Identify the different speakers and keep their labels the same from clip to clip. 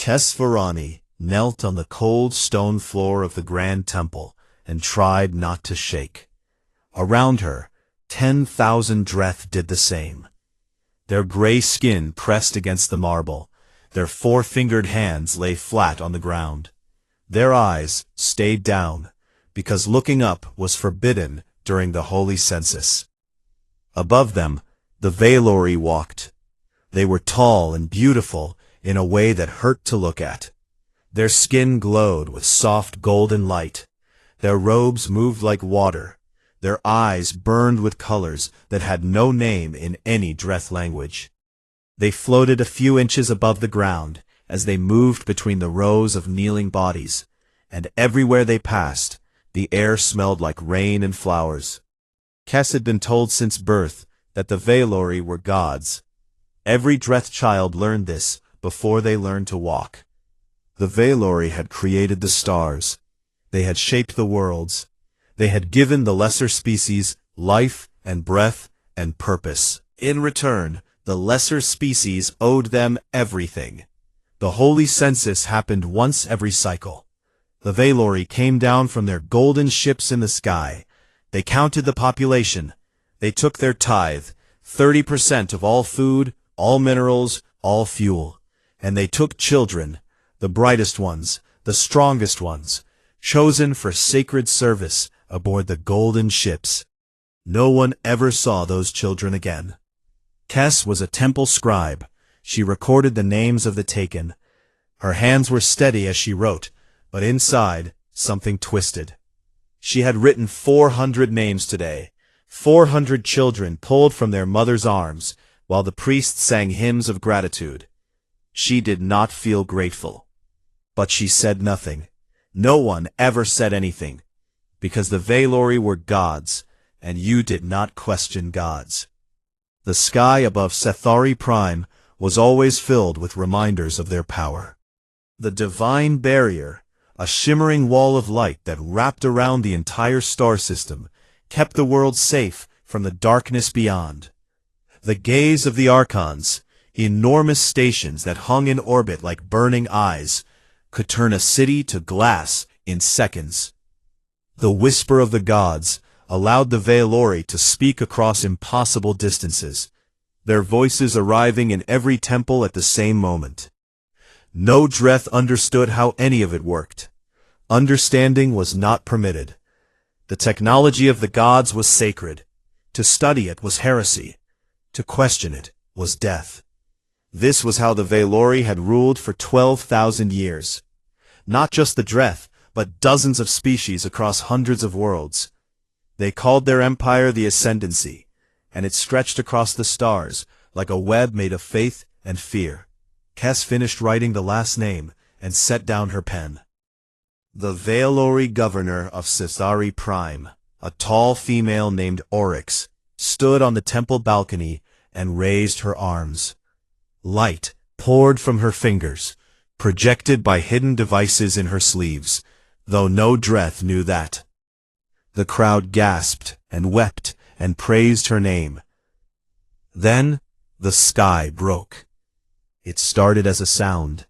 Speaker 1: Tesvarani knelt on the cold stone floor of the grand temple and tried not to shake. Around her, 10,000 Dreth did the same. Their gray skin pressed against the marble, their four-fingered hands lay flat on the ground. Their eyes stayed down, because looking up was forbidden during the holy census. Above them, the Valori walked. They were tall and beautiful in a way that hurt to look at. Their skin glowed with soft golden light. Their robes moved like water. Their eyes burned with colors that had no name in any Dreth language. They floated a few inches above the ground as they moved between the rows of kneeling bodies, and everywhere they passed, the air smelled like rain and flowers. Kes had been told since birth that the Valori were gods. Every Dreth child learned this before they learned to walk. The Valori had created the stars. They had shaped the worlds. They had given the lesser species life and breath and purpose. In return, the lesser species owed them everything. The holy census happened once every cycle. The Valori came down from their golden ships in the sky. They counted the population. They took their tithe, 30% of all food, all minerals, all fuel. And they took children, the brightest ones, the strongest ones, chosen for sacred service aboard the golden ships. No one ever saw those children again. Kes was a temple scribe. She recorded the names of the taken. Her hands were steady as she wrote, but inside, something twisted. She had written 400 names today, 400 children pulled from their mother's arms, while the priests sang hymns of gratitude. She did not feel grateful. But she said nothing. No one ever said anything, because the Valori were gods, and you did not question gods. The sky above Sethari Prime was always filled with reminders of their power. The divine barrier, a shimmering wall of light that wrapped around the entire star system, kept the world safe from the darkness beyond. The gaze of the Archons, enormous stations that hung in orbit like burning eyes, could turn a city to glass in seconds. The whisper of the gods allowed the Valori to speak across impossible distances, their voices arriving in every temple at the same moment. No Dreth understood how any of it worked. Understanding was not permitted. The technology of the gods was sacred. To study it was heresy. To question it was death. This was how the Valori had ruled for 12,000 years. Not just the Dreth, but dozens of species across hundreds of worlds. They called their empire the Ascendancy, and it stretched across the stars like a web made of faith and fear. Kes finished writing the last name and set down her pen. The Valori governor of Sethari Prime, a tall female named Oryx, stood on the temple balcony and raised her arms. Light poured from her fingers, projected by hidden devices in her sleeves, though no Dreth knew that. The crowd gasped and wept and praised her name. Then the sky broke. It started as a sound,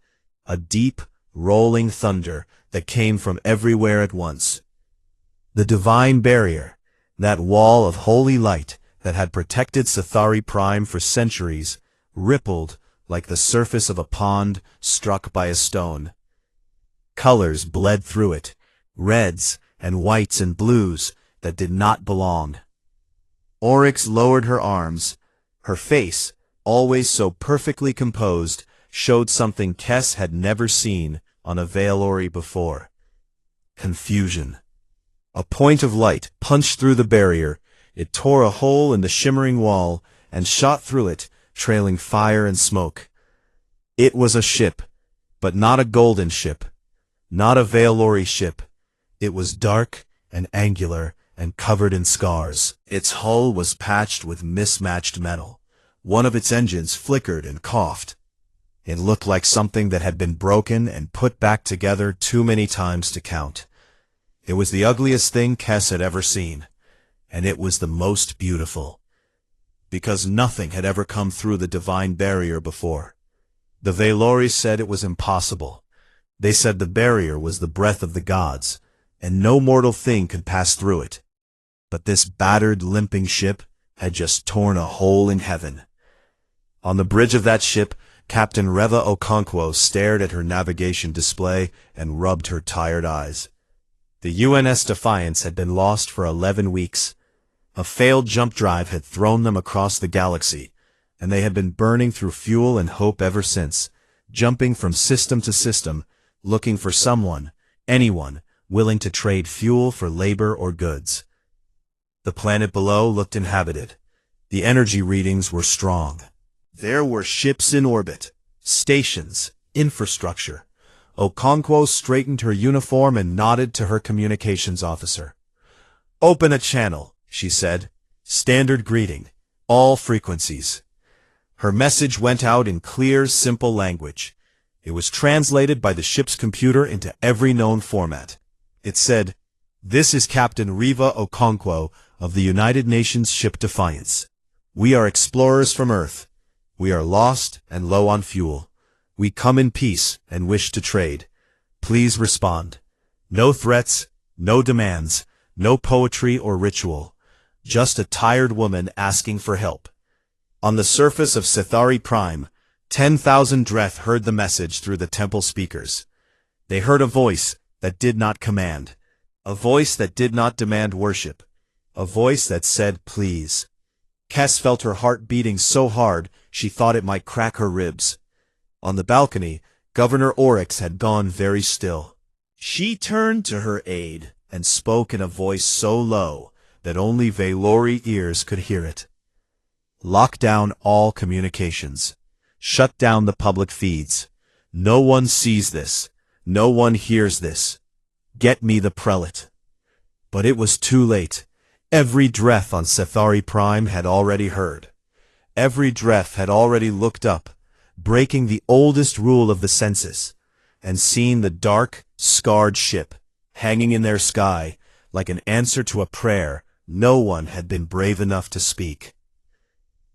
Speaker 1: a deep, rolling thunder that came from everywhere at once. The divine barrier, that wall of holy light that had protected Sethari Prime for centuries, rippled like the surface of a pond struck by a stone. Colors bled through it, reds and whites and blues that did not belong. Oryx lowered her arms. Her face, always so perfectly composed, showed something Kes had never seen on a Valori before. Confusion. A point of light punched through the barrier. It tore a hole in the shimmering wall and shot through it, trailing fire and smoke. It was a ship, but not a golden ship, not a Valori ship. It was dark and angular and covered in scars. Its hull was patched with mismatched metal. One of its engines flickered and coughed. It looked like something that had been broken and put back together too many times to count. It was the ugliest thing Kes had ever seen, and it was the most beautiful, because nothing had ever come through the divine barrier before. The Valori said it was impossible. They said the barrier was the breath of the gods, and no mortal thing could pass through it. But this battered, limping ship had just torn a hole in heaven. On the bridge of that ship, Captain Reva Okonkwo stared at her navigation display and rubbed her tired eyes. The UNS Defiance had been lost for 11 weeks. A failed jump drive had thrown them across the galaxy, and they had been burning through fuel and hope ever since, jumping from system to system, looking for someone, anyone, willing to trade fuel for labor or goods. The planet below looked inhabited. The energy readings were strong. There were ships in orbit, stations, infrastructure. Okonkwo straightened her uniform and nodded to her communications officer. "Open a channel," she said. "Standard greeting. All frequencies." Her message went out in clear, simple language. It was translated by the ship's computer into every known format. It said, "This is Captain Reva Okonkwo of the United Nations ship Defiance. We are explorers from Earth. We are lost and low on fuel. We come in peace and wish to trade. Please respond. No threats, no demands, no poetry or ritual. Just a tired woman asking for help." On the surface of Sithari Prime, 10,000 Dreth heard the message through the temple speakers. They heard a voice that did not command, a voice that did not demand worship, a voice that said, "Please." Kes felt her heart beating so hard she thought it might crack her ribs. On the balcony, Governor Oryx had gone very still. She turned to her aide and spoke in a voice so low that only Valori ears could hear it. "Lock down all communications. Shut down the public feeds. No one sees this. No one hears this. Get me the prelate." But it was too late. Every Dreth on Sithari Prime had already heard. Every Dreth had already looked up, breaking the oldest rule of the census, and seen the dark, scarred ship, hanging in their sky, like an answer to a prayer no one had been brave enough to speak.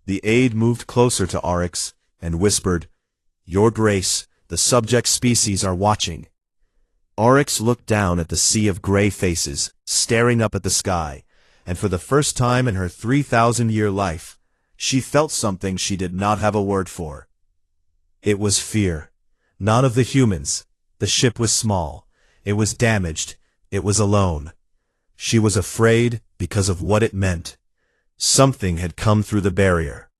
Speaker 1: The aide moved closer to Oryx and whispered, "Your Grace, the subject species are watching." Oryx looked down at the sea of gray faces, staring up at the sky, and for the first time in her 3,000-year life, she felt something she did not have a word for. It was fear. Not of the humans. The ship was small. It was damaged. It was alone. She was afraid because of what it meant. Something had come through the barrier.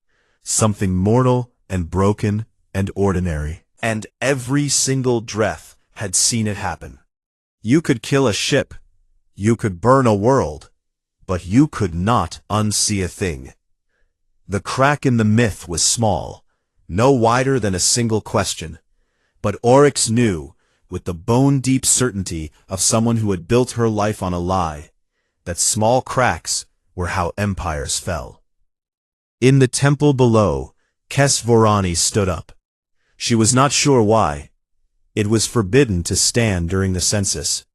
Speaker 1: Something mortal and broken and ordinary. And every single Dreth had seen it happen. You could kill a ship. You could burn a world. But you could not unsee a thing. The crack in the myth was small, no wider than a single question. But Oryx knew, with the bone-deep certainty of someone who had built her life on a lie, that small cracks were how empires fell. In the temple below, Kes Vorani stood up. She was not sure why. It was forbidden to stand during the census.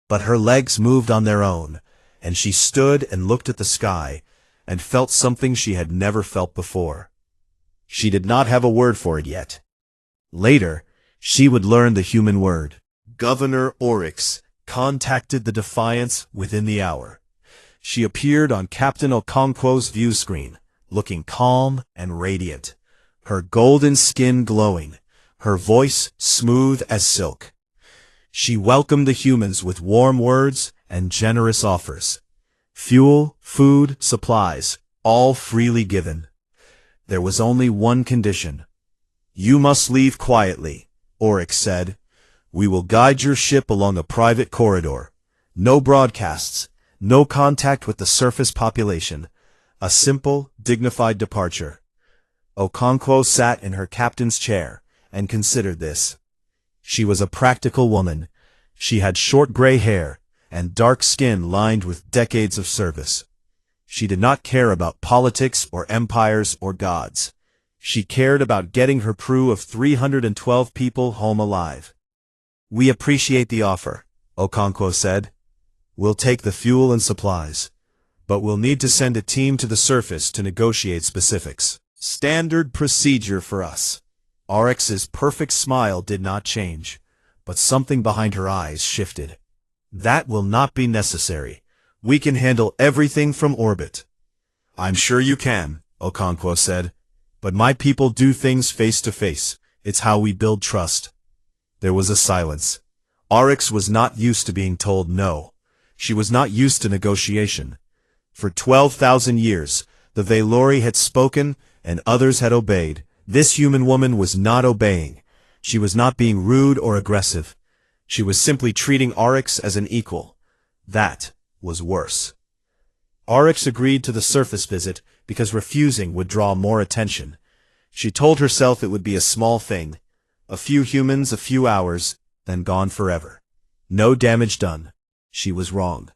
Speaker 1: But her legs moved on their own, and she stood and looked at the sky, and felt something she had never felt before. She did not have a word for it yet. Later, she would learn the human word. Governor Oryx contacted the Defiance within the hour. She appeared on Captain Okonkwo's view screen, looking calm and radiant, her golden skin glowing, her voice smooth as silk. She welcomed the humans with warm words and generous offers. Fuel, food, supplies, all freely given. There was only one condition. "You must leave quietly," Oryx said. "We will guide your ship along a private corridor. No broadcasts, no contact with the surface population. A simple, dignified departure." Okonkwo sat in her captain's chair and considered this. She was a practical woman. She had short gray hair and dark skin lined with decades of service. She did not care about politics or empires or gods. She cared about getting her crew of 312 people home alive. "We appreciate the offer," Okonkwo said. "We'll take the fuel and supplies, but we'll need to send a team to the surface to negotiate specifics." "Standard procedure for us," Oryx's perfect smile did not change, but something behind her eyes shifted. That will not be necessary. We can handle everything from orbit. I'm sure you can, Okonkwo said. But my people do things face to face. It's how we build trust. There was a silence. Oryx was not used to being told no. She was not used to negotiation. For 12,000 years, the Valori had spoken and others had obeyed. This human woman was not obeying. She was not being rude or aggressive. She was simply treating Oryx as an equal. That was worse. Oryx agreed to the surface visit because refusing would draw more attention. She told herself it would be a small thing. A few humans, a few hours, then gone forever. No damage done. She was wrong.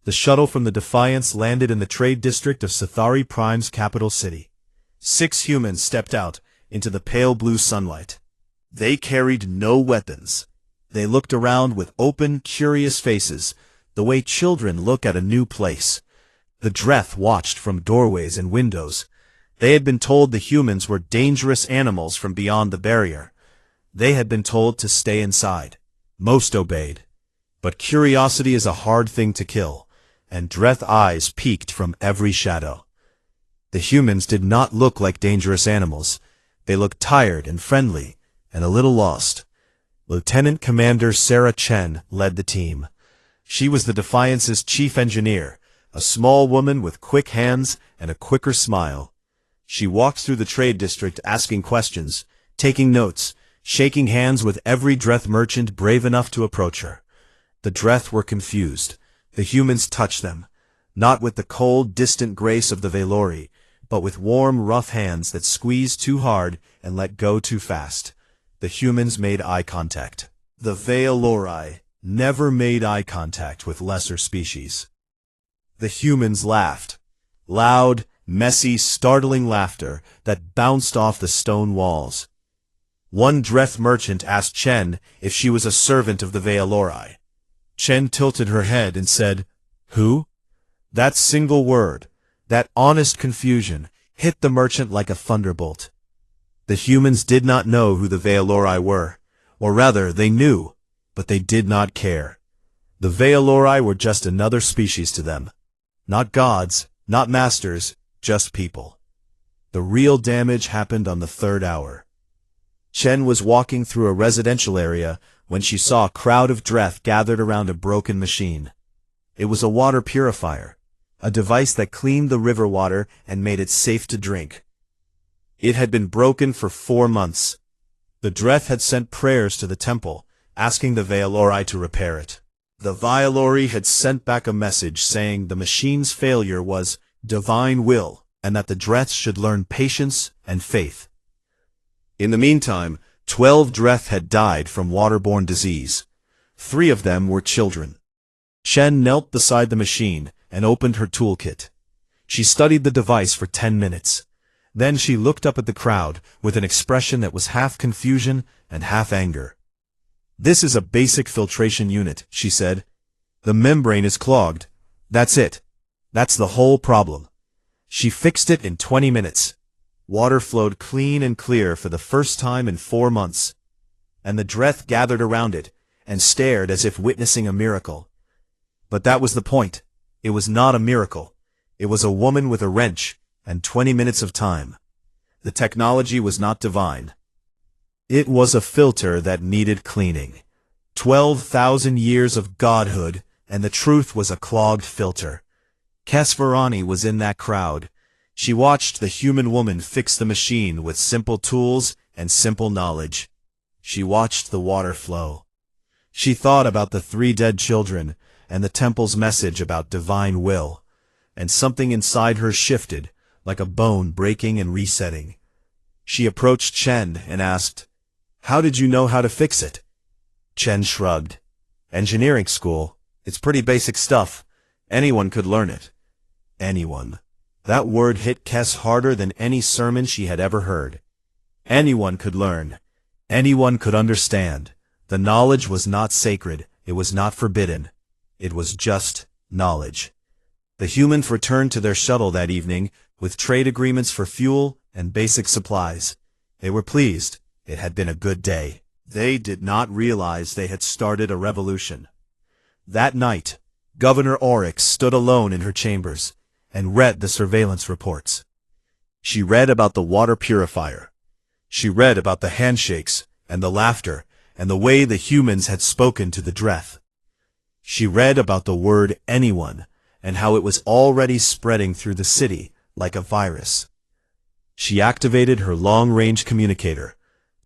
Speaker 1: The shuttle from the Defiance landed in the trade district of Sathari Prime's capital city. 6 humans stepped out into the pale blue sunlight. They carried no weapons. They looked around with open, curious faces, the way children look at a new place. The Dreth watched from doorways and windows. They had been told the humans were dangerous animals from beyond the barrier. They had been told to stay inside. Most obeyed. But curiosity is a hard thing to kill, and Dreth eyes peeked from every shadow. The humans did not look like dangerous animals. They looked tired and friendly, and a little lost. Lieutenant Commander Sarah Chen led the team. She was the Defiance's chief engineer, a small woman with quick hands and a quicker smile. She walked through the trade district asking questions, taking notes, shaking hands with every Dreth merchant brave enough to approach her. The Dreth were confused. The humans touched them, not with the cold, distant grace of the Valori, but with warm, rough hands that squeezed too hard and let go too fast. The humans made eye contact. The Valori never made eye contact with lesser species. The humans laughed. Loud, messy, startling laughter that bounced off the stone walls. One Dreth merchant asked Chen if she was a servant of the Valori. Chen tilted her head and said, "Who?" That single word, that honest confusion, hit the merchant like a thunderbolt. The humans did not know who the Valori were, or rather, they knew, but they did not care. The Valori were just another species to them. Not gods, not masters, just people. The real damage happened on the 3rd hour. Chen was walking through a residential area when she saw a crowd of Dreth gathered around a broken machine. It was a water purifier, a device that cleaned the river water and made it safe to drink. It had been broken for 4 months. The Dreth had sent prayers to the temple, asking the Valori to repair it. The Valori had sent back a message saying the machine's failure was divine will, and that the Dreth should learn patience and faith. In the meantime, 12 Dreth had died from waterborne disease. 3 of them were children. Chen knelt beside the machine and opened her toolkit. She studied the device for 10 minutes. Then she looked up at the crowd with an expression that was half confusion and half anger. "This is a basic filtration unit," she said. "The membrane is clogged. That's it. That's the whole problem." She fixed it in 20 minutes. Water flowed clean and clear for the first time in 4 months. And the Dreth gathered around it and stared as if witnessing a miracle. But that was the point. It was not a miracle. It was a woman with a wrench and 20 minutes of time. The technology was not divine. It was a filter that needed cleaning. 12,000 years of godhood, and the truth was a clogged filter. Kesvarani was in that crowd. She watched the human woman fix the machine with simple tools and simple knowledge. She watched the water flow. She thought about the 3 dead children and the temple's message about divine will, and something inside her shifted, like a bone breaking and resetting. She approached Chen and asked, "How did you know how to fix it?" Chen shrugged. "Engineering school. It's pretty basic stuff. Anyone could learn it." Anyone. That word hit Kes harder than any sermon she had ever heard. Anyone could learn. Anyone could understand. The knowledge was not sacred. It was not forbidden. It was just knowledge. The humans returned to their shuttle that evening with trade agreements for fuel and basic supplies. They were pleased. It had been a good day. They did not realize they had started a revolution. That night, Governor Oryx stood alone in her chambers and read the surveillance reports. She read about the water purifier. She read about the handshakes and the laughter and the way the humans had spoken to the Dreth. She read about the word anyone and how it was already spreading through the city like a virus. She activated her long-range communicator,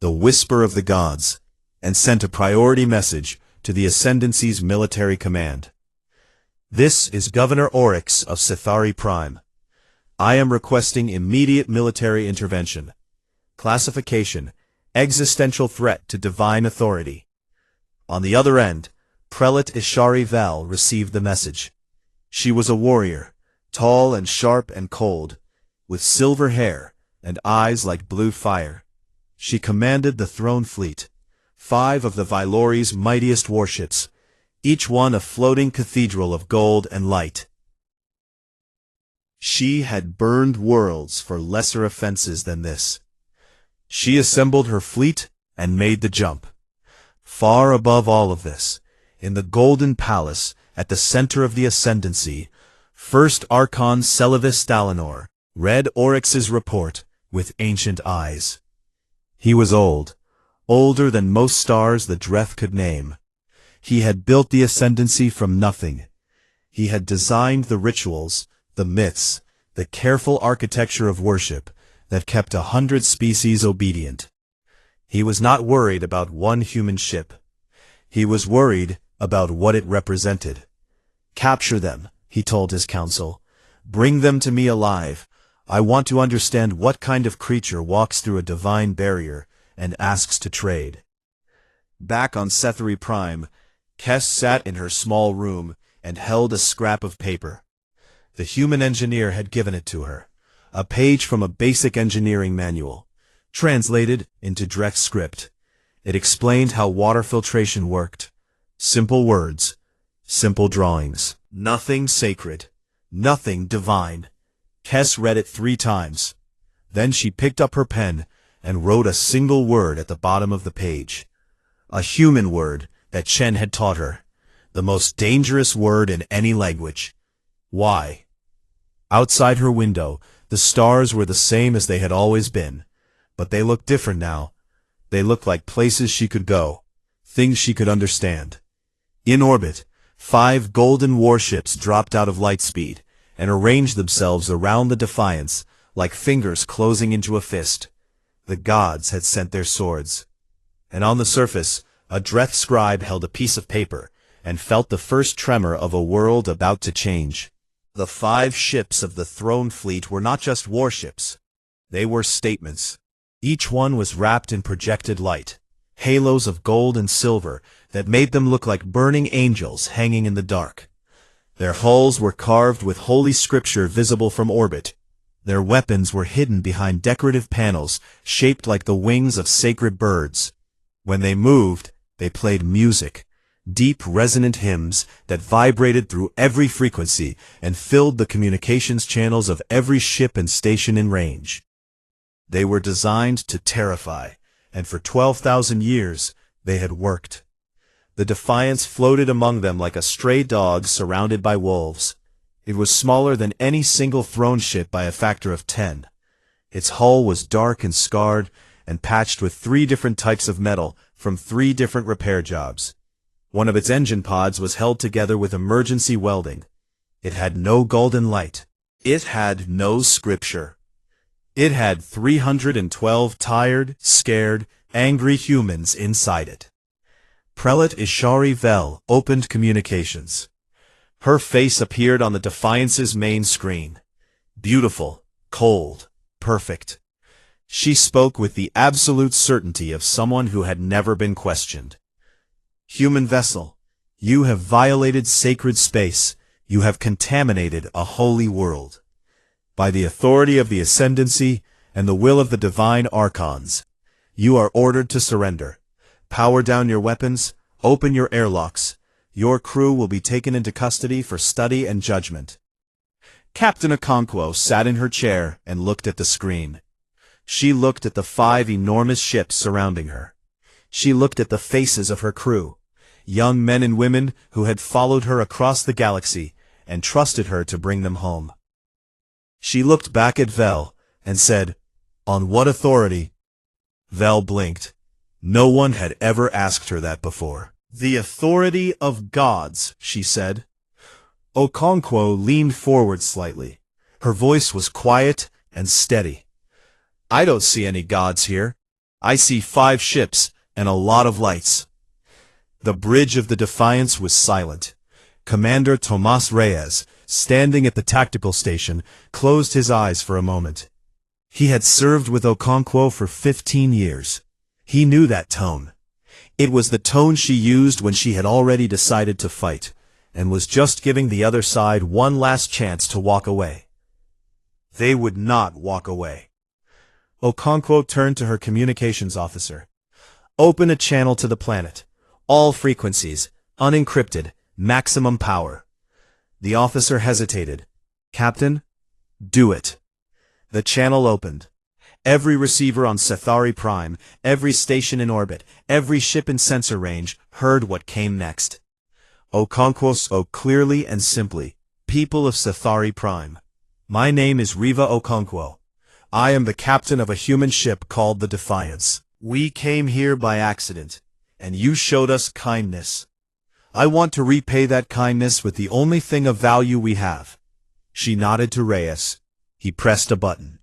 Speaker 1: the Whisper of the Gods, and sent a priority message to the Ascendancy's military command. This is Governor Oryx of Sithari Prime. I am requesting immediate military intervention. Classification: existential threat to divine authority. On the other end, Prelate Ishari Val received the message. She was a warrior, tall and sharp and cold, with silver hair and eyes like blue fire. She commanded the throne fleet, 5 of the Vylori's mightiest warships, each one a floating cathedral of gold and light. She had burned worlds for lesser offenses than this. She assembled her fleet and made the jump. Far above all of this, in the Golden Palace, at the center of the Ascendancy, First Archon Celavis Dalinor read Oryx's report with ancient eyes. He was old, older than most stars the Dreth could name. He had built the Ascendancy from nothing. He had designed the rituals, the myths, the careful architecture of worship that kept 100 species obedient. He was not worried about one human ship. He was worried about what it represented. Capture them, he told his council. Bring them to me alive. I want to understand what kind of creature walks through a divine barrier and asks to trade. Back on Sethari Prime, Kes sat in her small room and held a scrap of paper. The human engineer had given it to her, a page from a basic engineering manual, translated into Dreth script. It explained how water filtration worked. Simple words, simple drawings. Nothing sacred, nothing divine. Kes read it 3 times. Then she picked up her pen and wrote a single word at the bottom of the page. A human word that Chen had taught her. The most dangerous word in any language. Why? Outside her window, the stars were the same as they had always been. But they looked different now. They looked like places she could go. Things she could understand. In orbit, 5 golden warships dropped out of light speed and arranged themselves around the Defiance like fingers closing into a fist. The gods had sent their swords. And on the surface, a Dreth scribe held a piece of paper and felt the first tremor of a world about to change. The 5 ships of the throne fleet were not just warships. They were statements. Each one was wrapped in projected light, halos of gold and silver that made them look like burning angels hanging in the dark. Their hulls were carved with holy scripture visible from orbit. Their weapons were hidden behind decorative panels shaped like the wings of sacred birds. When they moved, they played music, deep resonant hymns that vibrated through every frequency and filled the communications channels of every ship and station in range. They were designed to terrify, and for 12,000 years they had worked. The Defiance floated among them like a stray dog surrounded by wolves. It was smaller than any single throne ship by a factor of 10. Its hull was dark and scarred, and patched with 3 different types of metal from 3 different repair jobs. One of its engine pods was held together with emergency welding. It had no golden light. It had no scripture. It had 312 tired, scared, angry humans inside it. Prelate Ishari Vel opened communications. Her face appeared on the Defiance's main screen. Beautiful, cold, perfect. She spoke with the absolute certainty of someone who had never been questioned. Human vessel, you have violated sacred space. You have contaminated a holy world. By the authority of the Ascendancy and the will of the divine archons, you are ordered to surrender. Power down your weapons, open your airlocks. Your crew will be taken into custody for study and judgment. Captain Okonkwo sat in her chair and looked at the screen. She looked at the 5 enormous ships surrounding her. She looked at the faces of her crew, young men and women who had followed her across the galaxy and trusted her to bring them home. She looked back at Vel and said, "On what authority?" Vel blinked. No one had ever asked her that before. "The authority of gods," she said. Okonkwo leaned forward slightly. Her voice was quiet and steady. "I don't see any gods here. I see 5 ships and a lot of lights." The bridge of the Defiance was silent. Commander Tomas Reyes, standing at the tactical station, closed his eyes for a moment. He had served with Okonkwo for 15 years. He knew that tone. It was the tone she used when she had already decided to fight, and was just giving the other side one last chance to walk away. They would not walk away. Okonkwo turned to her communications officer. "Open a channel to the planet. All frequencies, unencrypted, maximum power." The officer hesitated. "Captain?" "Do it." The channel opened. Every receiver on Sci-Fi Prime, every station in orbit, every ship in sensor range heard what came next. Okonkwo spoke clearly and simply. "People of Sci-Fi Prime, my name is Riva Okonkwo. I am the captain of a human ship called the Defiance. We came here by accident, and you showed us kindness. I want to repay that kindness with the only thing of value we have." She nodded to Reyes. He pressed a button.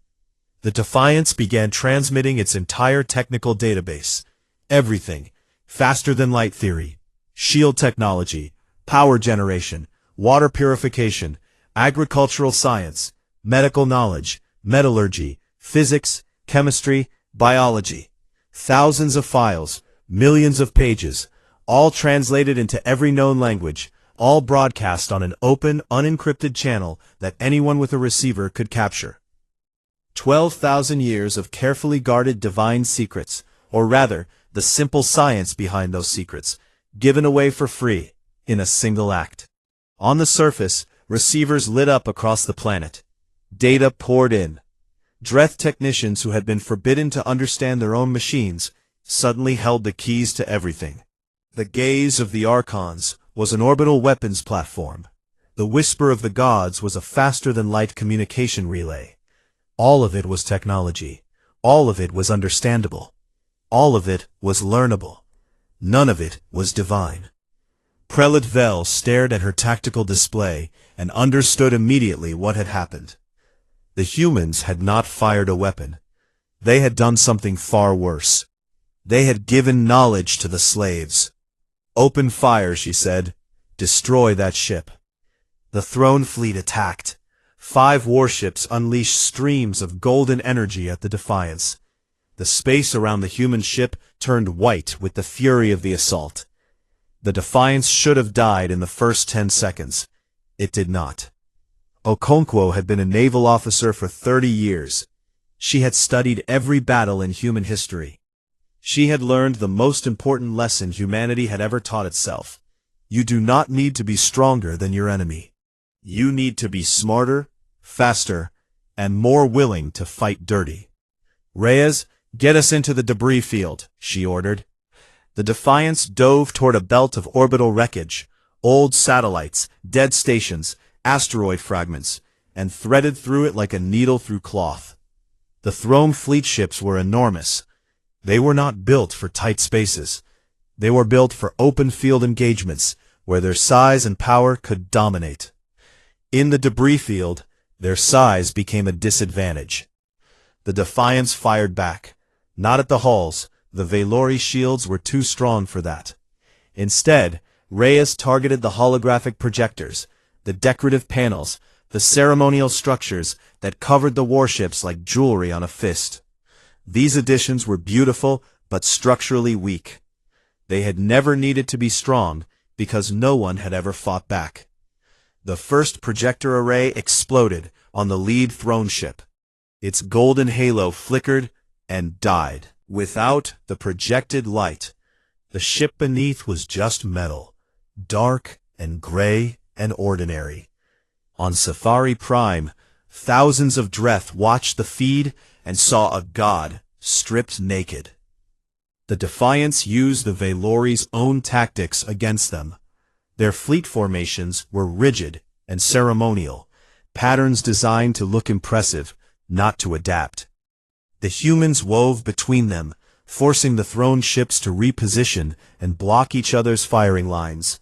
Speaker 1: The Defiance began transmitting its entire technical database. Everything, faster than light theory, shield technology, power generation, water purification, agricultural science, medical knowledge, metallurgy, physics, chemistry, biology. Thousands of files, millions of pages, all translated into every known language, all broadcast on an open, unencrypted channel that anyone with a receiver could capture. 12,000 years of carefully guarded divine secrets, or rather, the simple science behind those secrets, given away for free, in a single act. On the surface, receivers lit up across the planet. Data poured in. Dreth technicians who had been forbidden to understand their own machines suddenly held the keys to everything. The gaze of the Archons was an orbital weapons platform. The whisper of the gods was a faster-than-light communication relay. All of it was technology. All of it was understandable. All of it was learnable. None of it was divine. Prelate Vel stared at her tactical display and understood immediately what had happened. The humans had not fired a weapon. They had done something far worse. They had given knowledge to the slaves. "Open fire," she said. "Destroy that ship." The throne fleet attacked. 5 warships unleashed streams of golden energy at the Defiance. The space around the human ship turned white with the fury of the assault. The Defiance should have died in the first 10 seconds. It did not. Okonkwo had been a naval officer for 30 years. She had studied every battle in human history. She had learned the most important lesson humanity had ever taught itself. You do not need to be stronger than your enemy. You need to be smarter, faster, and more willing to fight dirty. "Reyes, get us into the debris field," she ordered. The Defiance dove toward a belt of orbital wreckage, old satellites, dead stations, asteroid fragments, and threaded through it like a needle through cloth. The throne fleet ships were enormous. They were not built for tight spaces. They were built for open field engagements, where their size and power could dominate. In the debris field, their size became a disadvantage. The Defiance fired back. Not at the hulls. The Valori shields were too strong for that. Instead, Reyes targeted the holographic projectors, the decorative panels, the ceremonial structures that covered the warships like jewelry on a fist. These additions were beautiful, but structurally weak. They had never needed to be strong, because no one had ever fought back. The first projector array exploded on the lead throne ship. Its golden halo flickered and died. Without the projected light, the ship beneath was just metal, dark and gray and ordinary. On Sci-Fi Prime, thousands of Dreth watched the feed and saw a god stripped naked. The Defiance used the Valori's own tactics against them. Their fleet formations were rigid and ceremonial, patterns designed to look impressive, not to adapt. The humans wove between them, forcing the throne ships to reposition and block each other's firing lines.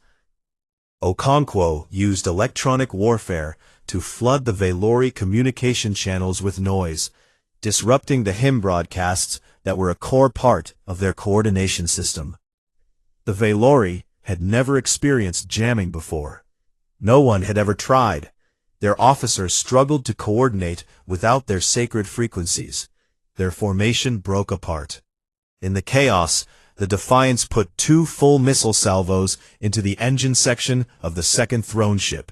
Speaker 1: Okonkwo used electronic warfare to flood the Valori communication channels with noise, disrupting the hymn broadcasts that were a core part of their coordination system. The Valori had never experienced jamming before. No one had ever tried. Their officers struggled to coordinate without their sacred frequencies. Their formation broke apart. In the chaos, the Defiance put 2 full missile salvos into the engine section of the second throne ship.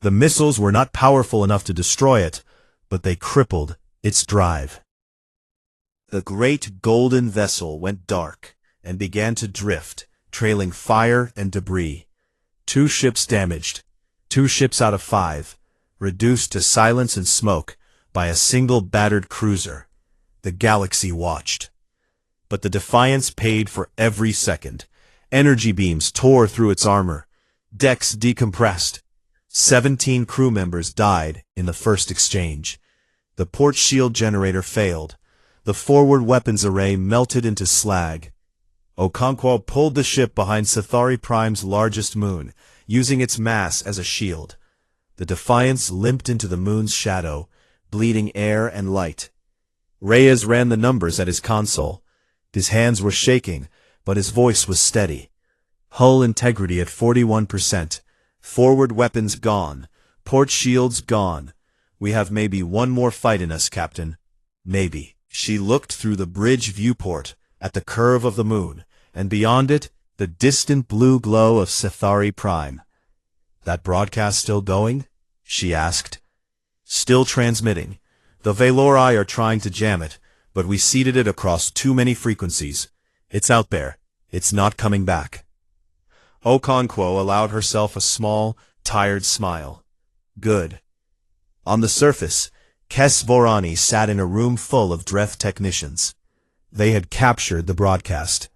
Speaker 1: The missiles were not powerful enough to destroy it, but they crippled its drive. The great golden vessel went dark and began to drift, trailing fire and debris. 2 ships damaged, 2 ships out of 5, reduced to silence and smoke by a single battered cruiser. The galaxy watched. But the Defiance paid for every second. Energy beams tore through its armor. Decks decompressed. 17 crew members died in the first exchange. The port shield generator failed. The forward weapons array melted into slag. Okonkwo pulled the ship behind Sithari Prime's largest moon, using its mass as a shield. The Defiance limped into the moon's shadow, bleeding air and light. Reyes ran the numbers at his console. His hands were shaking, but his voice was steady. Hull integrity at 41%. Forward weapons gone. Port shields gone. We have maybe one more fight in us, Captain. Maybe. She looked through the bridge viewport at the curve of the moon, and beyond it, the distant blue glow of Sithari Prime. That broadcast still going? She asked. Still transmitting. The Valori are trying to jam it, but we seeded it across too many frequencies. It's out there. It's not coming back. Okonkwo allowed herself a small, tired smile. Good. On the surface, Kes Vorani sat in a room full of Dreth technicians. They had captured the broadcast.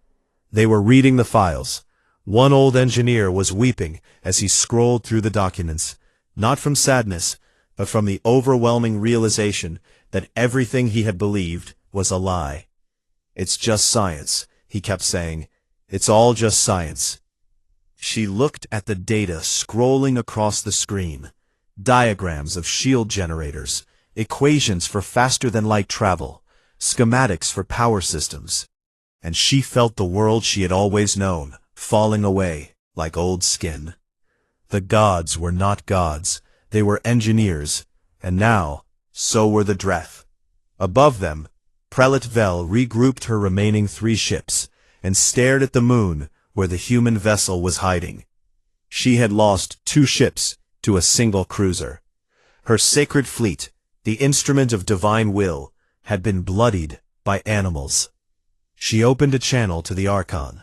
Speaker 1: They were reading the files. One old engineer was weeping as he scrolled through the documents, not from sadness, but from the overwhelming realization that everything he had believed was a lie. It's just science, he kept saying. It's all just science. She looked at the data scrolling across the screen. Diagrams of shield generators, equations for faster-than-light travel, schematics for power systems. And she felt the world she had always known, falling away, like old skin. The gods were not gods. They were engineers, and now, so were the Dreth. Above them, Prelate Vel regrouped her remaining 3 ships, and stared at the moon where the human vessel was hiding. She had lost 2 ships to a single cruiser. Her sacred fleet, the instrument of divine will, had been bloodied by animals. She opened a channel to the Archon.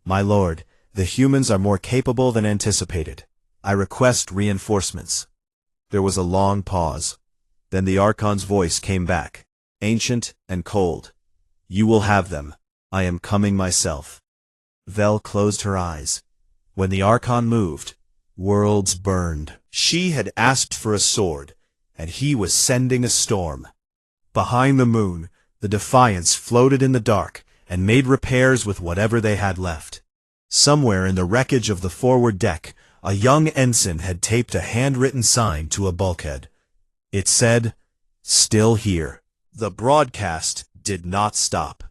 Speaker 1: My lord, the humans are more capable than anticipated. I request reinforcements. There was a long pause. Then the Archon's voice came back, ancient and cold. You will have them. I am coming myself. Vel closed her eyes. When the Archon moved, worlds burned. She had asked for a sword, and he was sending a storm. Behind the moon, the Defiance floated in the dark and made repairs with whatever they had left. Somewhere in the wreckage of the forward deck, a young ensign had taped a handwritten sign to a bulkhead. It said, "Still here." The broadcast did not stop.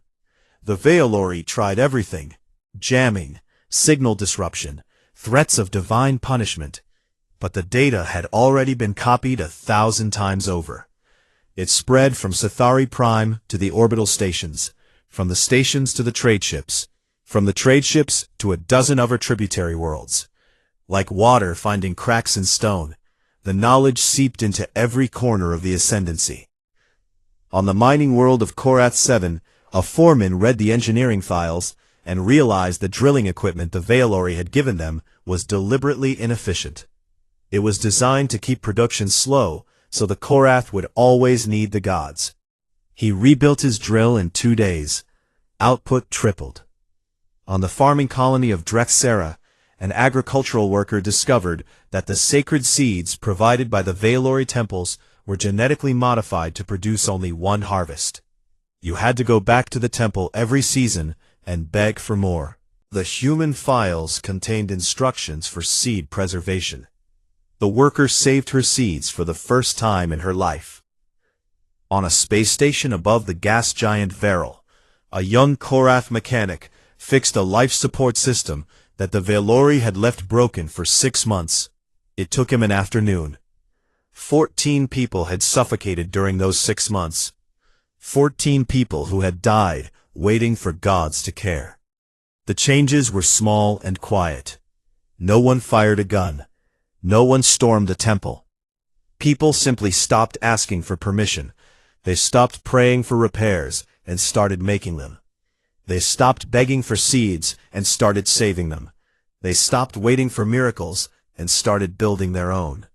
Speaker 1: The Valori tried everything: jamming, signal disruption, threats of divine punishment. But the data had already been copied 1,000 times over. It spread from Sithari Prime to the orbital stations, from the stations to the trade ships, from the trade ships to a dozen other tributary worlds. Like water finding cracks in stone, the knowledge seeped into every corner of the Ascendancy. On the mining world of Korath 7, a foreman read the engineering files and realized the drilling equipment the Valori had given them was deliberately inefficient. It was designed to keep production slow, so the Korath would always need the gods. He rebuilt his drill in 2 days. Output tripled. On the farming colony of Drexera, an agricultural worker discovered that the sacred seeds provided by the Valori temples were genetically modified to produce only one harvest. You had to go back to the temple every season and beg for more. The human files contained instructions for seed preservation. The worker saved her seeds for the first time in her life. On a space station above the gas giant Varel, a young Korath mechanic fixed a life support system that the Valori had left broken for 6 months. It took him an afternoon. 14 people had suffocated during those 6 months. 14 people who had died waiting for gods to care. The changes were small and quiet. No one fired a gun. No one stormed the temple. People simply stopped asking for permission. They stopped praying for repairs and started making them. They stopped begging for seeds and started saving them. They stopped waiting for miracles and started building their own.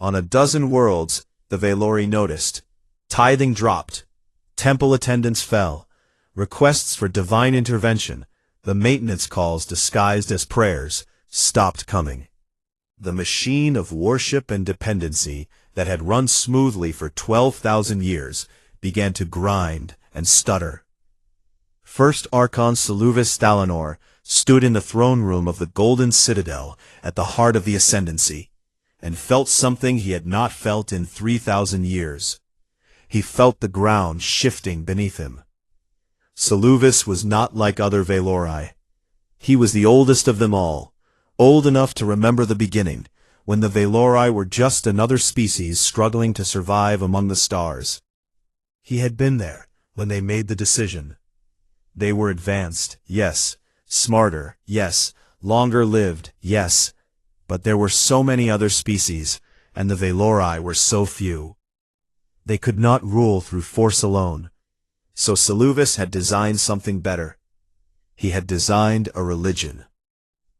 Speaker 1: On a dozen worlds, the Valori noticed. Tithing dropped. Temple attendance fell. Requests for divine intervention, the maintenance calls disguised as prayers, stopped coming. The machine of worship and dependency that had run smoothly for 12,000 years began to grind and stutter. First Archon Seluvis Thalanor stood in the throne room of the Golden Citadel at the heart of the Ascendancy, and felt something he had not felt in 3,000 years. He felt the ground shifting beneath him. Seluvis was not like other Valori. He was the oldest of them all, old enough to remember the beginning, when the Valori were just another species struggling to survive among the stars. He had been there when they made the decision. They were advanced, yes, smarter, yes, longer lived, yes, but there were so many other species, and the Valori were so few. They could not rule through force alone. So Seluvis had designed something better. He had designed a religion.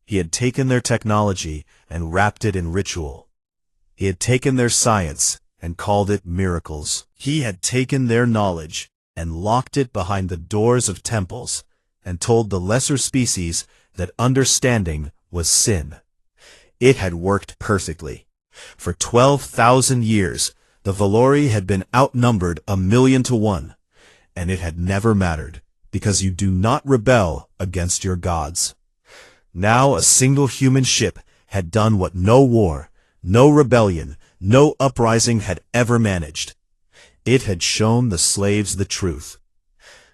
Speaker 1: He had taken their technology and wrapped it in ritual. He had taken their science and called it miracles. He had taken their knowledge and locked it behind the doors of temples and told the lesser species that understanding was sin. It had worked perfectly. For 12,000 years, the Valori had been outnumbered 1,000,000 to 1. And it had never mattered, because you do not rebel against your gods. Now a single human ship had done what no war, no rebellion, no uprising had ever managed. It had shown the slaves the truth.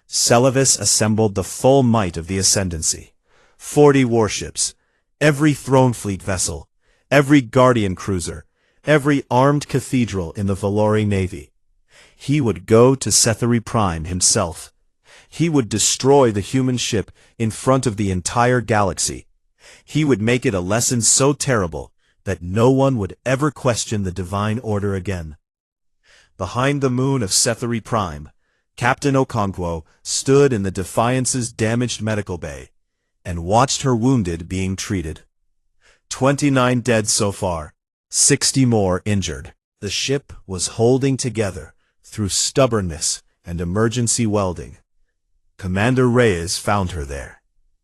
Speaker 1: Seluvis assembled the full might of the Ascendancy. 40 warships, every throne fleet vessel, every guardian cruiser, every armed cathedral in the Valori navy. He would go to Setheri Prime himself. He would destroy the human ship in front of the entire galaxy. He would make it a lesson so terrible that no one would ever question the divine order again. Behind the moon of Setheri Prime, Captain Okonkwo stood in the Defiance's damaged medical bay and watched her wounded being treated. 29 dead so far, 60 more injured. The ship was holding together through stubbornness and emergency welding. Commander Reyes found her there.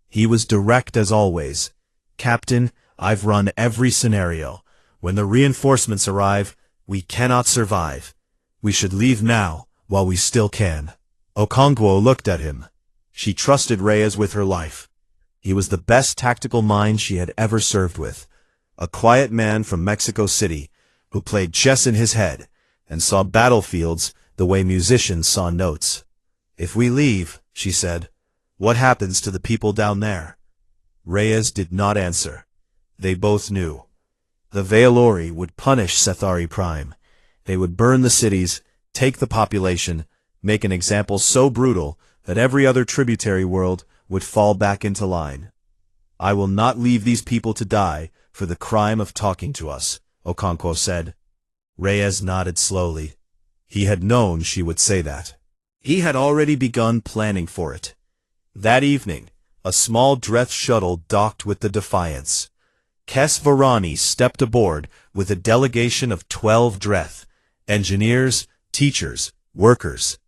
Speaker 1: He was direct as always. Captain, I've run every scenario. When the reinforcements arrive, we cannot survive. We should leave now, while we still can. Okonkwo looked at him. She trusted Reyes with her life. He was the best tactical mind she had ever served with. A quiet man from Mexico City, who played chess in his head, and saw battlefields the way musicians saw notes. If we leave, she said, what happens to the people down there? Reyes did not answer. They both knew. The Valori would punish Setheri Prime. They would burn the cities, take the population, make an example so brutal that every other tributary world would fall back into line. I will not leave these people to die for the crime of talking to us, Okonkwo said. Reyes nodded slowly. He had known she would say that. He had already begun planning for it. That evening, a small Dreth shuttle docked with the Defiance. Kes Varani stepped aboard with a delegation of 12 Dreth, engineers, teachers, workers.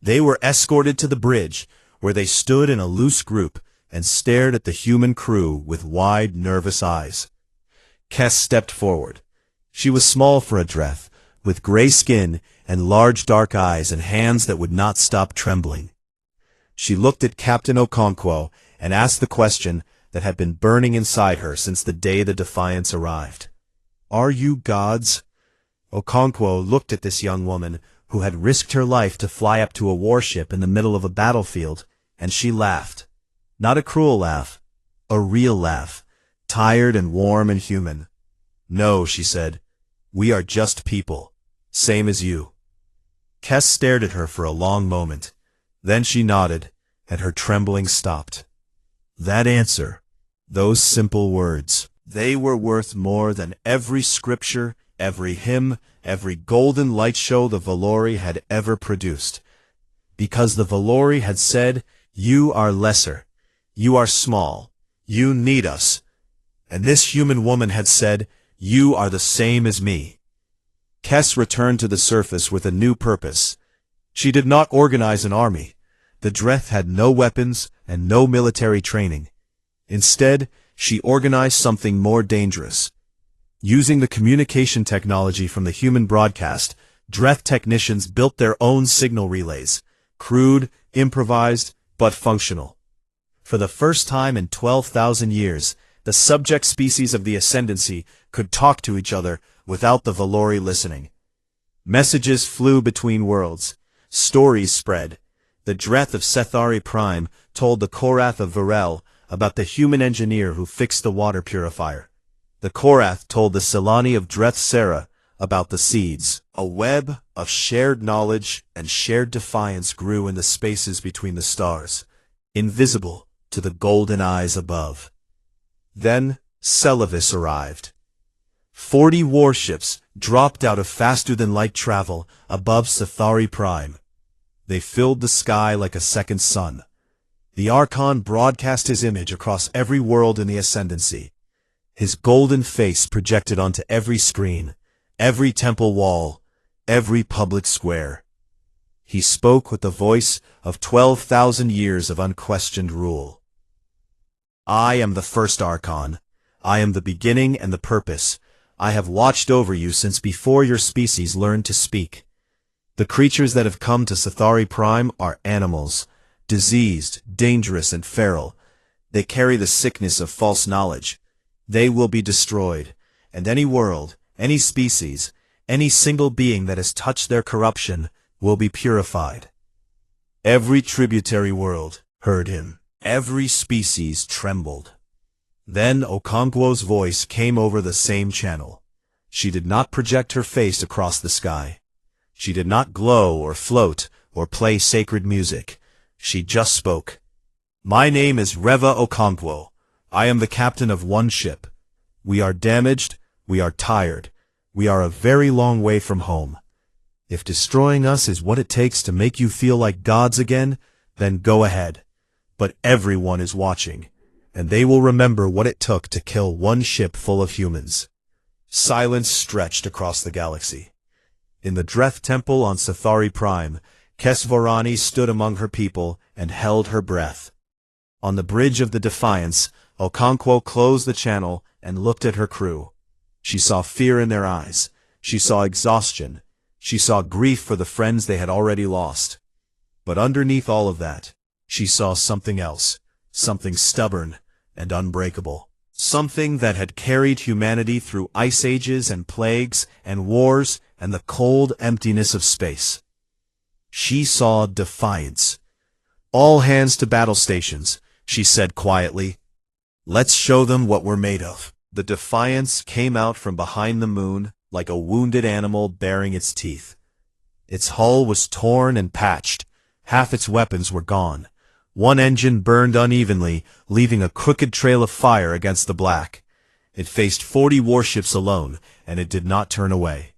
Speaker 1: They were escorted to the bridge, where they stood in a loose group and stared at the human crew with wide, nervous eyes. Kes stepped forward. She was small for a Dreth, with gray skin and large dark eyes and hands that would not stop trembling. She looked at Captain Okonkwo and asked the question that had been burning inside her since the day the Defiance arrived. "Are you gods?" Okonkwo looked at this young woman who had risked her life to fly up to a warship in the middle of a battlefield, and she laughed. Not a cruel laugh, a real laugh, tired and warm and human. "No," she said, "we are just people, same as you." Kes stared at her for a long moment. Then she nodded, and her trembling stopped. That answer, those simple words, they were worth more than every scripture, every hymn, every golden light show the Valori had ever produced. Because the Valori had said, "You are lesser, you are small, you need us." And this human woman had said, "You are the same as me." Kes returned to the surface with a new purpose. She did not organize an army. The Dreth had no weapons and no military training. Instead, she organized something more dangerous. Using the communication technology from the human broadcast, Dreth technicians built their own signal relays, crude, improvised, but functional. For the first time in 12,000 years, the subject species of the Ascendancy could talk to each other without the Valori listening. Messages flew between worlds. Stories spread. The Dreth of Sethari Prime told the Korath of Varel about the human engineer who fixed the water purifier. The Korath told the Silani of Dreth Sera about the seeds. A web of shared knowledge and shared defiance grew in the spaces between the stars, invisible to the golden eyes above. Then Celavis arrived. 40 warships dropped out of faster-than-light travel above Sethari Prime. They filled the sky like a second sun. The Archon broadcast his image across every world in the Ascendancy. His golden face projected onto every screen, every temple wall, every public square. He spoke with the voice of 12,000 years of unquestioned rule. "I am the first Archon. I am the beginning and the purpose. I have watched over you since before your species learned to speak. The creatures that have come to Sethari Prime are animals, diseased, dangerous, and feral. They carry the sickness of false knowledge. They will be destroyed, and any world, any species, any single being that has touched their corruption will be purified." Every tributary world heard him. Every species trembled. Then Okonkwo's voice came over the same channel. She did not project her face across the sky. She did not glow or float or play sacred music. She just spoke. "My name is Reva Okonkwo. I am the captain of one ship. We are damaged. We are tired. We are a very long way from home. If destroying us is what it takes to make you feel like gods again, then go ahead. But everyone is watching, and they will remember what it took to kill one ship full of humans." Silence stretched across the galaxy. In the Dreth Temple on Sethari Prime, Kesvorani stood among her people and held her breath. On the bridge of the Defiance, Okonkwo closed the channel and looked at her crew. She saw fear in their eyes. She saw exhaustion. She saw grief for the friends they had already lost. But underneath all of that, she saw something else, something stubborn and unbreakable. Something that had carried humanity through ice ages and plagues and wars and the cold emptiness of space. She saw defiance. "All hands to battle stations," she said quietly. "Let's show them what we're made of." The Defiance came out from behind the moon like a wounded animal baring its teeth. Its hull was torn and patched. Half its weapons were gone. One engine burned unevenly, leaving a crooked trail of fire against the black. It faced 40 warships alone, and it did not turn away.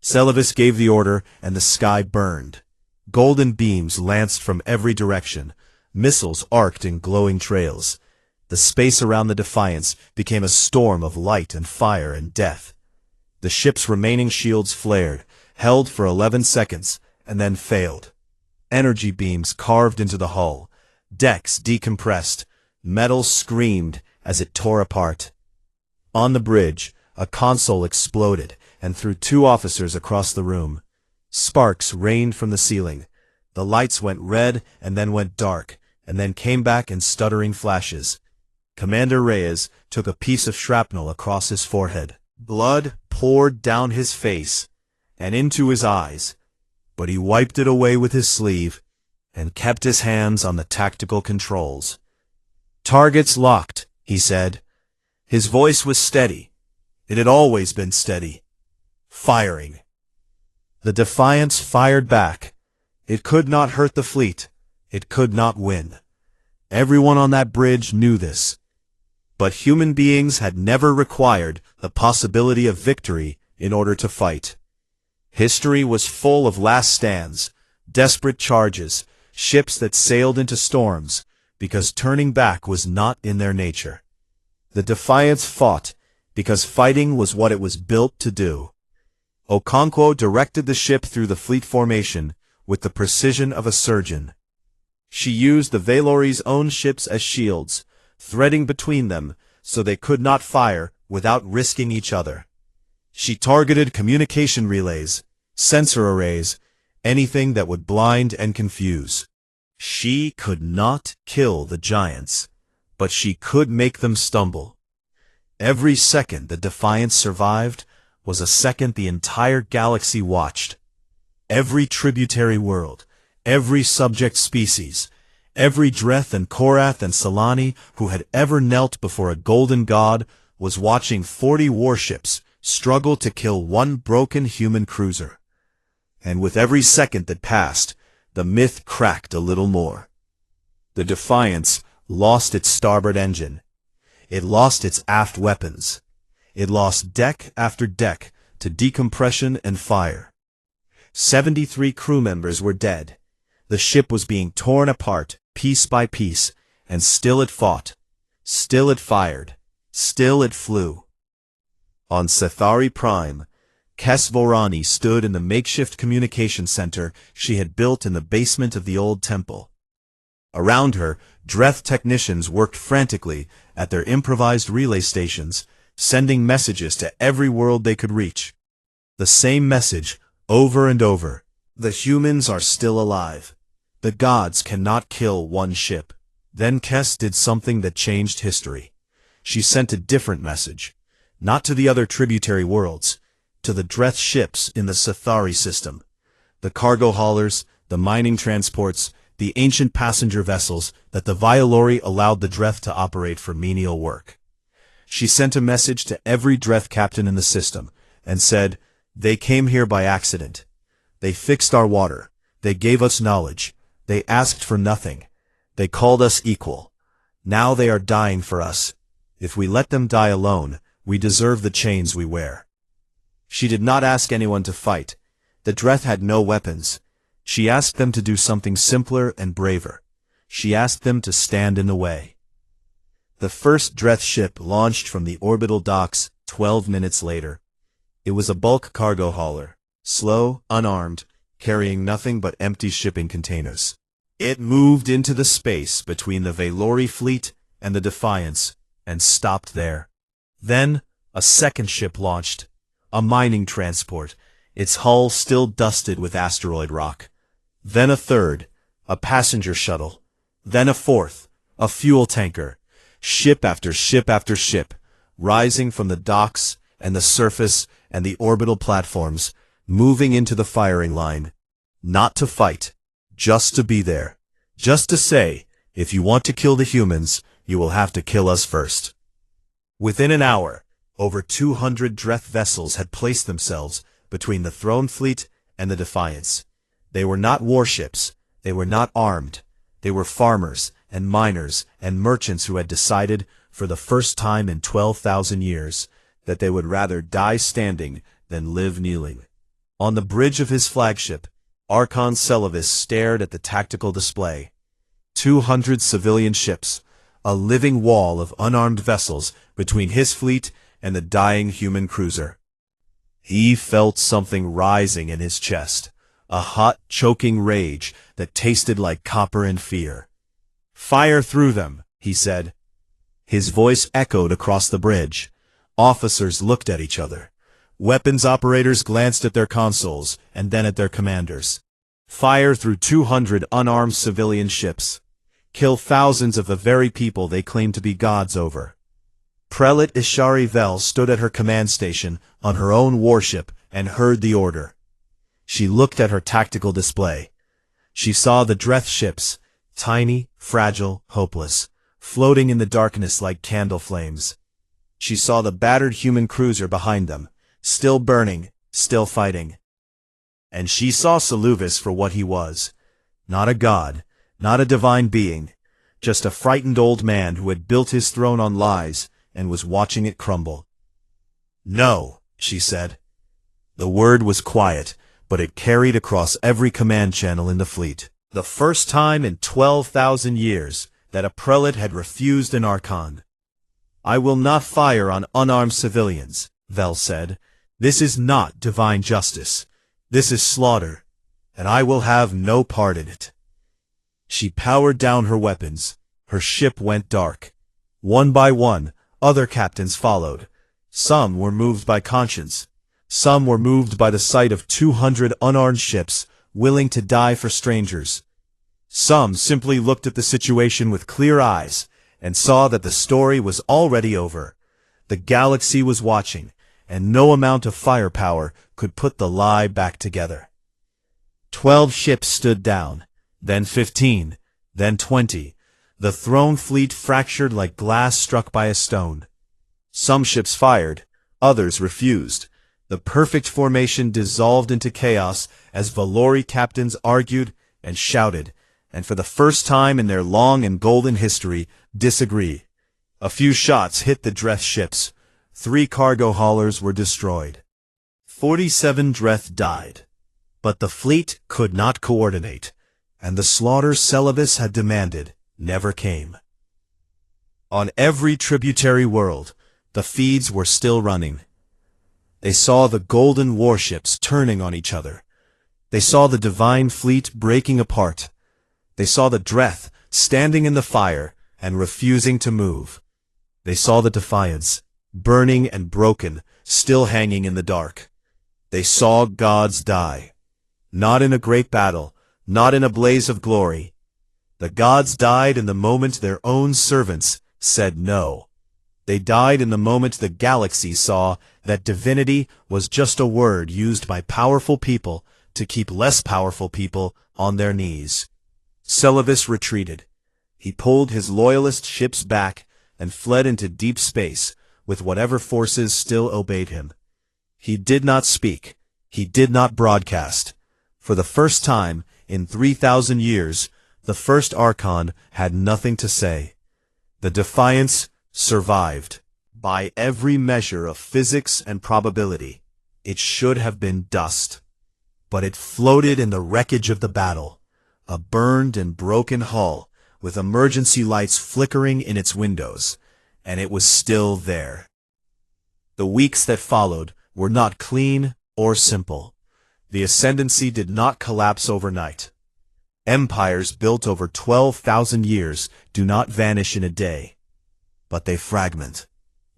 Speaker 1: Celavis gave the order, and the sky burned. Golden beams lanced from every direction. Missiles arced in glowing trails. The space around the Defiance became a storm of light and fire and death. The ship's remaining shields flared, held for 11 seconds, and then failed. Energy beams carved into the hull. Decks decompressed. Metal screamed as it tore apart. On the bridge, a console exploded and threw two officers across the room. Sparks rained from the ceiling. The lights went red and then went dark, and then came back in stuttering flashes. Commander Reyes took a piece of shrapnel across his forehead. Blood poured down his face and into his eyes, but he wiped it away with his sleeve and kept his hands on the tactical controls. "Targets locked," he said. His voice was steady. It had always been steady. Firing. The Defiance fired back. It could not hurt the fleet. It could not win. Everyone on that bridge knew this. But human beings had never required the possibility of victory in order to fight. History was full of last stands, desperate charges, ships that sailed into storms, because turning back was not in their nature. The Defiance fought because fighting was what it was built to do. Okonkwo directed the ship through the fleet formation with the precision of a surgeon. She used the Valori's own ships as shields, threading between them so they could not fire without risking each other. She targeted communication relays, sensor arrays, anything that would blind and confuse. She could not kill the giants, but she could make them stumble. Every second the Defiance survived was a second the entire galaxy watched. Every tributary world, every subject species, every Dreth and Korath and Solani who had ever knelt before a golden god was watching 40 warships struggle to kill one broken human cruiser. And with every second that passed, the myth cracked a little more. The Defiance lost its starboard engine. It lost its aft weapons. It lost deck after deck to decompression and fire. 73 crew members were dead. The ship was being torn apart, piece by piece, and still it fought. Still it fired. Still it flew. On Cethari Prime, Kes Vorani stood in the makeshift communication center she had built in the basement of the old temple. Around her, Dreth technicians worked frantically at their improvised relay stations, sending messages to every world they could reach. The same message, over and over. The humans are still alive. The gods cannot kill one ship. Then Kes did something that changed history. She sent a different message, not to the other tributary worlds, to the Dreth ships in the Cethari system. The cargo haulers, the mining transports, the ancient passenger vessels that the Violori allowed the Dreth to operate for menial work. She sent a message to every Dreth captain in the system and said, "They came here by accident. They fixed our water. They gave us knowledge. They asked for nothing. They called us equal. Now they are dying for us. If we let them die alone, we deserve the chains we wear." She did not ask anyone to fight. The Dreth had no weapons. She asked them to do something simpler and braver. She asked them to stand in the way. The first Dreth ship launched from the orbital docks 12 minutes later. It was a bulk cargo hauler, slow, unarmed, carrying nothing but empty shipping containers. It moved into the space between the Valori fleet and the Defiance, and stopped there. Then, a second ship launched, a mining transport, its hull still dusted with asteroid rock. Then a third, a passenger shuttle. Then a fourth, a fuel tanker. Ship after ship after ship, rising from the docks and the surface and the orbital platforms, moving into the firing line. Not to fight, just to be there. Just to say, if you want to kill the humans, you will have to kill us first. Within an hour, over 200 Dreth vessels had placed themselves between the Throne Fleet and the Defiance. They were not warships. They were not armed. They were farmers and miners and merchants who had decided, for the first time in 12,000 years, that they would rather die standing than live kneeling. On the bridge of his flagship, Archon Celavis stared at the tactical display. 200 civilian ships, a living wall of unarmed vessels between his fleet and the dying human cruiser. He felt something rising in his chest, a hot, choking rage that tasted like copper and fear. "Fire through them," he said. His voice echoed across the bridge. Officers looked at each other. Weapons operators glanced at their consoles and then at their commanders. "Fire through 200 unarmed civilian ships. Kill thousands of the very people they claim to be gods over." Prelate Ishari Vel stood at her command station on her own warship and heard the order. She looked at her tactical display. She saw the Dreth ships, tiny, fragile, hopeless, floating in the darkness like candle flames. She saw the battered human cruiser behind them, still burning, still fighting. And she saw Saluvis for what he was. Not a god, not a divine being, just a frightened old man who had built his throne on lies and was watching it crumble. "No," she said. The word was quiet, but it carried across every command channel in the fleet. The first time in 12,000 years that a prelate had refused an archon. "I will not fire on unarmed civilians," Vel said. "This is not divine justice. This is slaughter, and I will have no part in it." She powered down her weapons. Her ship went dark. One by one, other captains followed. Some were moved by conscience. Some were moved by the sight of 200 unarmed ships, willing to die for strangers. Some simply looked at the situation with clear eyes and saw that the story was already over. The galaxy was watching, and no amount of firepower could put the lie back together. 12 ships stood down, then 15, then 20. The throne fleet fractured like glass struck by a stone. Some ships fired, others refused. The perfect formation dissolved into chaos as Valori captains argued and shouted, and for the first time in their long and golden history, disagreed. A few shots hit the Dreth ships. 3 cargo haulers were destroyed. 47 Dreth died. But the fleet could not coordinate, and the slaughter Celavis had demanded never came. On every tributary world, the feeds were still running. They saw the golden warships turning on each other. They saw the divine fleet breaking apart. They saw the Dreth standing in the fire and refusing to move. They saw the Defiance, burning and broken, still hanging in the dark. They saw gods die. Not in a great battle, not in a blaze of glory. The gods died in the moment their own servants said no. They died in the moment the galaxy saw that divinity was just a word used by powerful people to keep less powerful people on their knees. Celavis retreated. He pulled his loyalist ships back and fled into deep space with whatever forces still obeyed him. He did not speak. He did not broadcast. For the first time in 3,000 years, the first Archon had nothing to say. The Defiance survived. By every measure of physics and probability, it should have been dust. But it floated in the wreckage of the battle, a burned and broken hull with emergency lights flickering in its windows, and it was still there. The weeks that followed were not clean or simple. The ascendancy did not collapse overnight. Empires built over 12,000 years do not vanish in a day. But they fragment,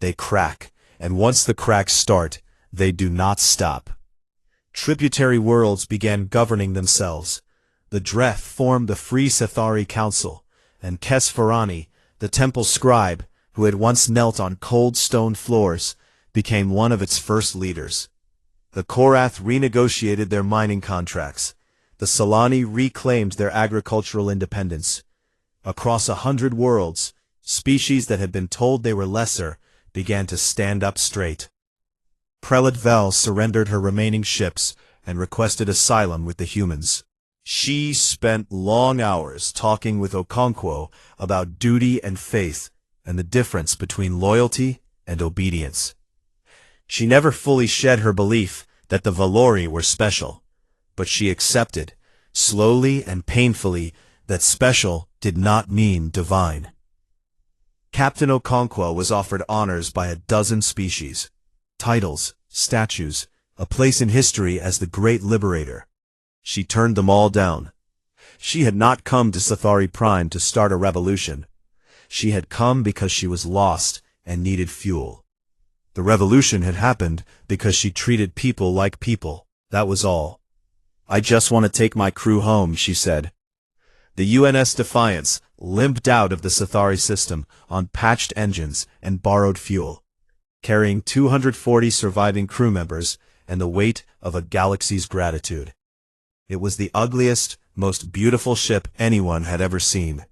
Speaker 1: they crack, and once the cracks start, they do not stop. Tributary worlds began governing themselves. The Dreth formed the Free Sethari Council, and Kesfarani, the temple scribe, who had once knelt on cold stone floors, became one of its first leaders. The Korath renegotiated their mining contracts. The Solani reclaimed their agricultural independence. Across 100 worlds, species that had been told they were lesser began to stand up straight. Prelate Vel surrendered her remaining ships and requested asylum with the humans. She spent long hours talking with Okonkwo about duty and faith and the difference between loyalty and obedience. She never fully shed her belief that the Valori were special, but she accepted, slowly and painfully, that special did not mean divine. Captain Okonkwo was offered honors by a dozen species, titles, statues, a place in history as the Great Liberator. She turned them all down. She had not come to Sci-Fi Prime to start a revolution. She had come because she was lost and needed fuel. The revolution had happened because she treated people like people. That was all. "I just want to take my crew home," she said. The UNS Defiance limped out of the Sci-Fi system on patched engines and borrowed fuel, carrying 240 surviving crew members and the weight of a galaxy's gratitude. It was the ugliest, most beautiful ship anyone had ever seen.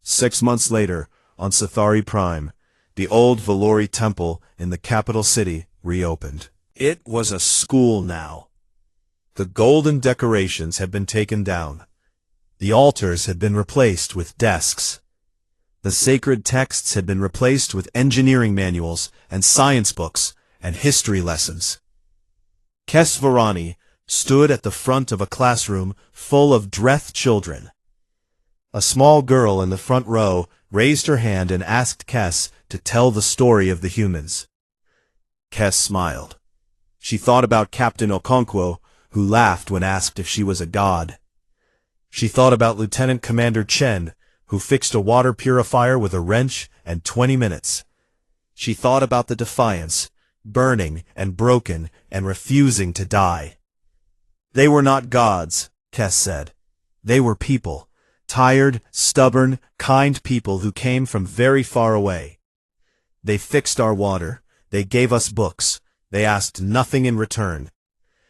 Speaker 1: 6 months later, on Sci-Fi Prime, the old Valori Temple in the capital city reopened. It was a school now. The golden decorations had been taken down. The altars had been replaced with desks. The sacred texts had been replaced with engineering manuals and science books and history lessons. Kes Varani stood at the front of a classroom full of Dreth children. A small girl in the front row raised her hand and asked Kes to tell the story of the humans. Kes smiled. She thought about Captain Okonkwo, who laughed when asked if she was a god. She thought about Lieutenant Commander Chen, who fixed a water purifier with a wrench and 20 minutes. She thought about the Defiance, burning and broken and refusing to die. They were not gods, Kes said. They were people, tired, stubborn, kind people who came from very far away. They fixed our water, they gave us books, they asked nothing in return.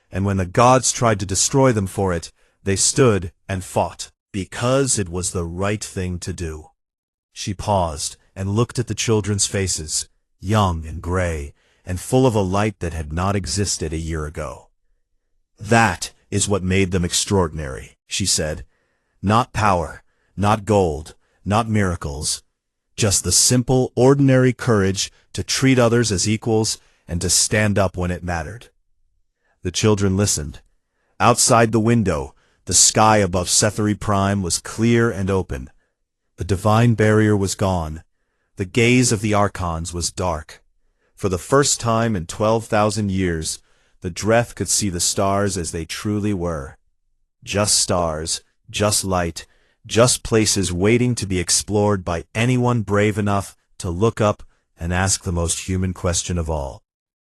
Speaker 1: And when the gods tried to destroy them for it, they stood and fought, because it was the right thing to do. She paused and looked at the children's faces, young and gray, and full of a light that had not existed a year ago. "That is what made them extraordinary," she said. "Not power, not gold, not miracles. Just the simple, ordinary courage to treat others as equals and to stand up when it mattered." The children listened. Outside the window, the sky above Sci-Fi Prime was clear and open. The divine barrier was gone. The gaze of the Archons was dark. For the first time in 12,000 years, the Dreth could see the stars as they truly were. Just stars, just light, just places waiting to be explored by anyone brave enough to look up and ask the most human question of all.